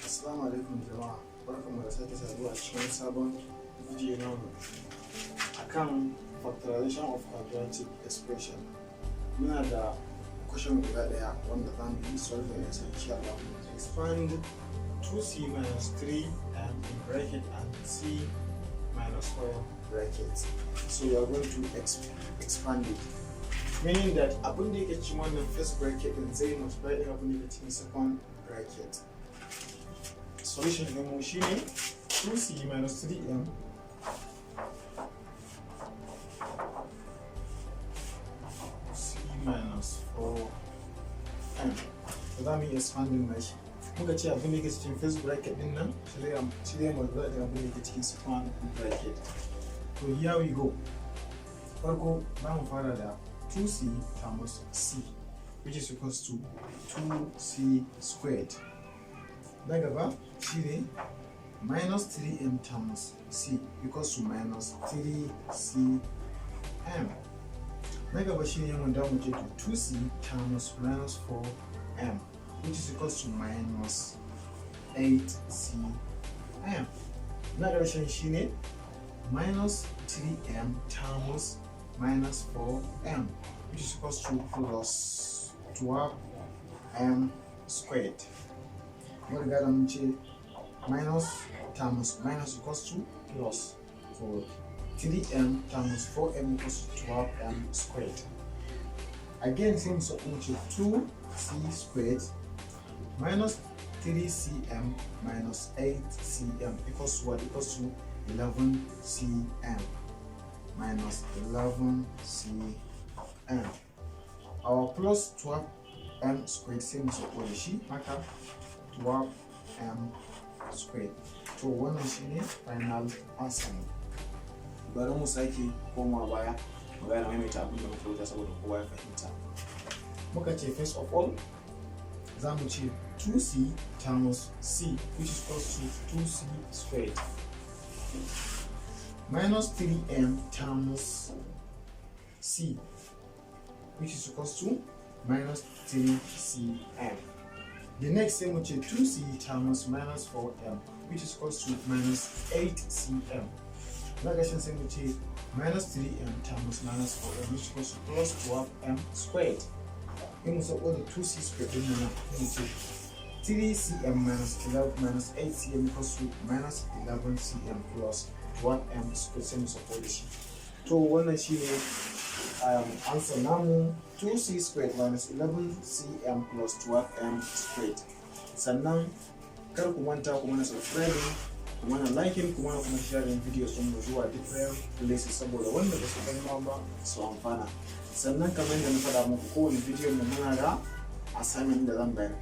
Assalamu alaikum jama'a, barkanmu da sake saduwa cikin sabon video namu akan factorization of quadratic expression. Muna da question guda daya wanda za mu yi solve ne sai insha Allah. Expand 2c minus 3m in bracket and c minus 4 bracket. So we are going to expand it, meaning that abin da yake cikin wannan first bracket din zai multiply din abin da yake cikin second bracket. Solution ɗinmu shi ne 2c minus 3m c minus 4m. So za mu yi expanding na shi. Muka ce abin da yake cikin first bracket ɗin nan shi zai multiply da abin da yake cikin second bracket. So here we go. Farko za mu fara da 2c times c, which is equals to 2c squared. Na gaba shi ne minus 3m times c equals to minus 3cm. Na gaba shi ne mun dawo to 2c times minus 4m, which is equals to minus 8cm. Na ƙarshen shi ne minus 3m times minus 4m, which is equals to plus 12m squared. What we got on minus times minus equals to plus, for 3m times 4m equals to 12m squared. Again, same so 2c squared minus 3cm minus 8cm equals to what? Equals to 11cm minus 11cm. Our plus 12m squared same so she maka 12m squared. To wannan shine final answer. Bari mu sake koma baya mu ga maimaita abin da muka rubuta saboda kowa ya fahimta. Muka ce first of all za mu ce 2c times c, which is equal to 2c squared, minus 3m times c, which is equal to minus 3cm. The next thing which is 2c times minus 4m, which is equal to minus 8cm. Next thing which is minus 3m times minus 4m, which is equal to plus 12m squared. We must all the 2c squared in now, which is 3cm minus 11 minus 8cm equals to minus 11cm plus 12m squared. Same as all this. So one is answer namu 2c squared minus 11cm plus 12m squared. Sannan kar ku manta ku mana subscribing, ku mana liking, ku mana kuma sharing videos din mu zuwa different places saboda wanda ba su gani ba su amfana. Sannan kamar yadda na faɗa muku, kowane video mu muna da assignment da zan bayar.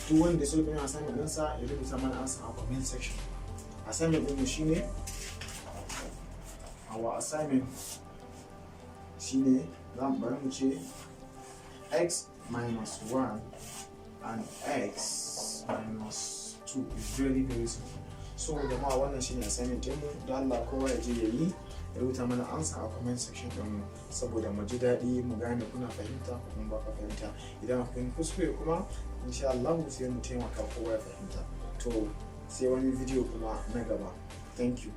Duk wanda so ya assignment ɗinsa ya rubuta mana answer a comment section. Assignment ɗin mu shine our assignment shine zan bari mu ce x minus 1 and x minus 2 is very simple. So jama'a wannan shine assignment din mu, da Allah kowa ya je yayi ya rubuta mana answer a comment section din mu saboda mu ji daɗi mu gane kuna fahimta ko kuma ba ka fahimta. Idan kun kuskure kuma insha Allah sai mu taimaka kowa ya fahimta. To sai wani video kuma na gaba. Thank you.